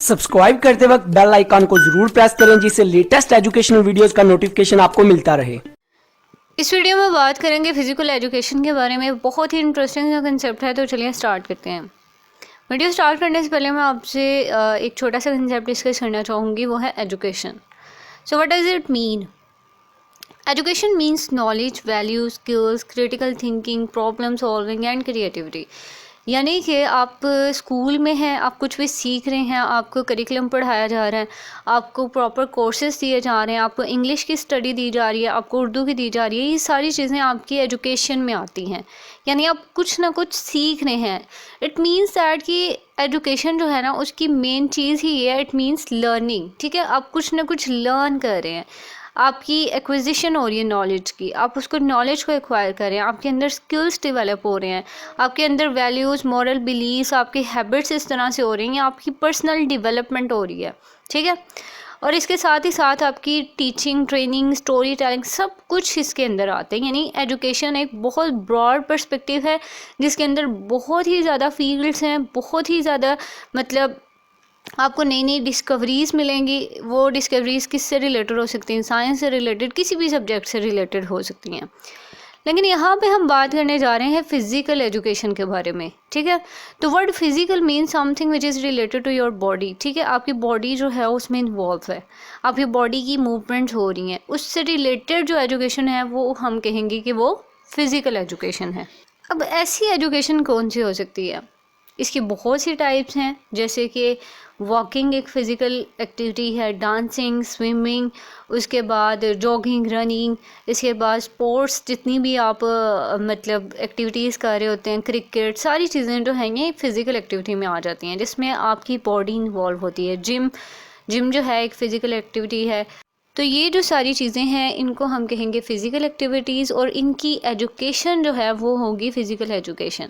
Subscribe करते वक्त bell icon को जरूर प्रेस करें जिससे लेटेस्ट एजुकेशनल वीडियोस का नोटिफिकेशन आपको मिलता रहे। इस वीडियो में बात करेंगे फिजिकल एजुकेशन के बारे में। बहुत ही इंटरेस्टिंग सा कंसेप्ट है, तो चलिए स्टार्ट करते हैं। वीडियो स्टार्ट करने से पहले मैं आपसे एक छोटा सा कंसेप्ट डिस्कस करना चाहूँगी, वो है education. So what does it mean? Education means knowledge, value, skills, critical thinking, problem solving and creativity. यानी कि आप स्कूल में हैं, आप कुछ भी सीख रहे हैं, आपको करिकुलम पढ़ाया जा रहा है, आपको प्रॉपर कोर्सेज दिए जा रहे हैं, आपको इंग्लिश की स्टडी दी जा रही है, आपको उर्दू की दी जा रही है। ये सारी चीज़ें आपकी एजुकेशन में आती हैं, यानी आप कुछ ना कुछ सीख रहे हैं। इट मीन्स दैट कि एजुकेशन जो है ना, उसकी मेन चीज़ ही ये है, इट मीन्स लर्निंग। ठीक है, आप कुछ ना कुछ लर्न कर रहे हैं, आपकी एक्विजिशन हो रही है नॉलेज की, आप उसको नॉलेज को एक्वायर कर रहे हैं, आपके अंदर स्किल्स डेवलप हो रहे हैं, आपके अंदर वैल्यूज़, मॉरल बिलीव्स, आपकी हैबिट्स इस तरह से हो रही हैं, आपकी पर्सनल डेवलपमेंट हो रही है। ठीक है, और इसके साथ ही साथ आपकी टीचिंग, ट्रेनिंग, स्टोरी टेलिंग, सब कुछ इसके अंदर आते हैं। यानी एजुकेशन एक बहुत ब्रॉड पर्सपेक्टिव है जिसके अंदर बहुत ही ज़्यादा फील्ड्स हैं, बहुत ही ज़्यादा मतलब आपको नई नई डिस्कवरीज़ मिलेंगी। वो डिस्कवरीज़ किससे रिलेटेड हो सकती हैं? साइंस से रिलेटेड, किसी भी सब्जेक्ट से रिलेटेड हो सकती हैं। लेकिन यहाँ पे हम बात करने जा रहे हैं फिज़िकल एजुकेशन के बारे में। ठीक है, तो word physical mean something which is related to your body. ठीक है, आपकी बॉडी जो है उसमें इन्वॉल्व है, आपकी बॉडी की मूवमेंट्स हो रही हैं, उससे रिलेटेड जो एजुकेशन है वो हम कहेंगे कि वो फिज़िकल एजुकेशन है। अब ऐसी एजुकेशन कौन सी हो सकती है? इसकी बहुत सी टाइप्स हैं, जैसे कि वॉकिंग एक फ़िज़िकल एक्टिविटी है, डांसिंग, स्विमिंग, उसके बाद जॉगिंग, रनिंग, इसके बाद स्पोर्ट्स, जितनी भी आप मतलब एक्टिविटीज़ कर रहे होते हैं, क्रिकेट, सारी चीज़ें जो हैं ये फ़िज़िकल एक्टिविटी में आ जाती हैं, जिसमें आपकी बॉडी इन्वॉल्व होती है। जिम जो है एक फ़िज़िकल एक्टिविटी है। तो ये जो सारी चीज़ें हैं इनको हम कहेंगे फ़िज़िकल एक्टिविटीज़, और इनकी एजुकेशन जो है वो होगी फ़िज़िकल एजुकेशन।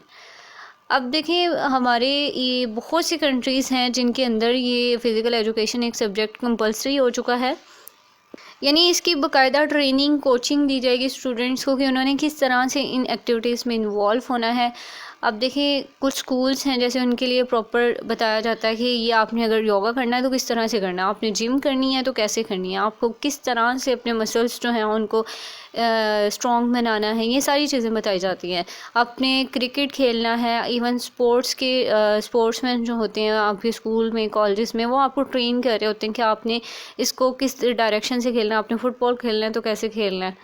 अब देखिए, हमारे ये बहुत सी कंट्रीज़ हैं जिनके अंदर ये फ़िज़िकल एजुकेशन एक सब्जेक्ट कंपलसरी हो चुका है। यानी इसकी बाकायदा ट्रेनिंग, कोचिंग दी जाएगी स्टूडेंट्स को कि उन्होंने किस तरह से इन एक्टिविटीज़ में इन्वॉल्व होना है। अब देखिए, कुछ स्कूल्स हैं जैसे उनके लिए प्रॉपर बताया जाता है कि ये आपने अगर योगा करना है तो किस तरह से करना है, आपने जिम करनी है तो कैसे करनी है, आपको किस तरह से अपने मसल्स जो हैं उनको स्ट्रॉन्ग बनाना है, ये सारी चीज़ें बताई जाती हैं। आपने क्रिकेट खेलना है, इवन स्पोर्ट्स के स्पोर्ट्समैन जो होते हैं आपके स्कूल में, कॉलेजेस में, वो आपको ट्रेन कर रहे होते हैं कि आपने इसको किस डायरेक्शन से खेलना है, आपने फुटबॉल खेलना है तो कैसे खेलना है।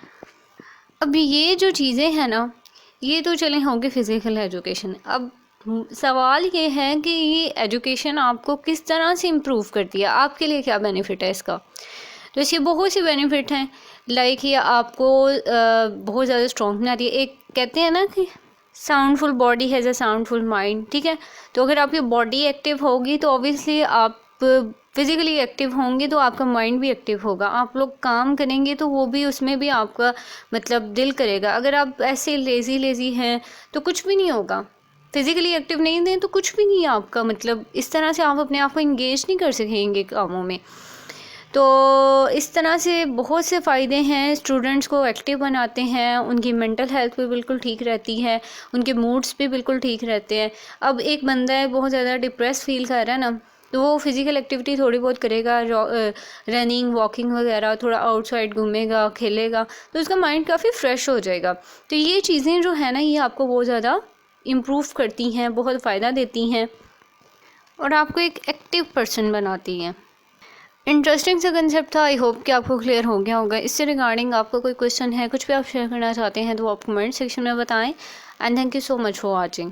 अब ये जो चीज़ें हैं ना, ये तो चलें होंगे फ़िज़िकल एजुकेशन। अब सवाल ये है कि ये एजुकेशन आपको किस तरह से इम्प्रूव करती है, आपके लिए क्या बेनिफिट है इसका? तो इसके बहुत से बेनिफिट हैं। लाइक ये आपको बहुत ज़्यादा स्ट्रॉन्ग बनाती है। एक कहते हैं ना कि साउंडफुल बॉडी हैज़ अ साउंडफुल माइंड। ठीक है, तो अगर आपकी बॉडी एक्टिव होगी तो ऑब्वियसली आप फिज़िकली एक्टिव होंगे तो आपका माइंड भी एक्टिव होगा। आप लोग काम करेंगे तो वो भी, उसमें भी आपका मतलब दिल करेगा। अगर आप ऐसे लेज़ी हैं तो कुछ भी नहीं होगा। फिज़िकली एक्टिव नहीं दें तो कुछ भी नहीं है आपका, मतलब इस तरह से आप अपने आप को इंगेज नहीं कर सकेंगे कामों में। तो इस तरह से बहुत से फ़ायदे हैं, स्टूडेंट्स को एक्टिव बनाते हैं, उनकी मेंटल हेल्थ भी बिल्कुल ठीक रहती है, उनके मूड्स भी बिल्कुल ठीक रहते हैं। अब एक बंदा है बहुत ज़्यादा डिप्रेस फील कर रहा है ना, तो वो फिज़िकल एक्टिविटी थोड़ी बहुत करेगा, रनिंग, वॉकिंग वगैरह, थोड़ा आउटसाइड घूमेगा, खेलेगा, तो उसका माइंड काफ़ी फ़्रेश हो जाएगा। तो ये चीज़ें जो है ना, ये आपको बहुत ज़्यादा इम्प्रूव करती हैं, बहुत फ़ायदा देती हैं और आपको एक एक्टिव पर्सन बनाती हैं। इंटरेस्टिंग सा कंसेप्ट था, आई होप कि आपको क्लियर हो गया होगा। इससे रिगार्डिंग आपका कोई क्वेश्चन है, कुछ भी आप शेयर करना चाहते हैं तो आप कमेंट सेक्शन में बताएं। And thank you so much for watching.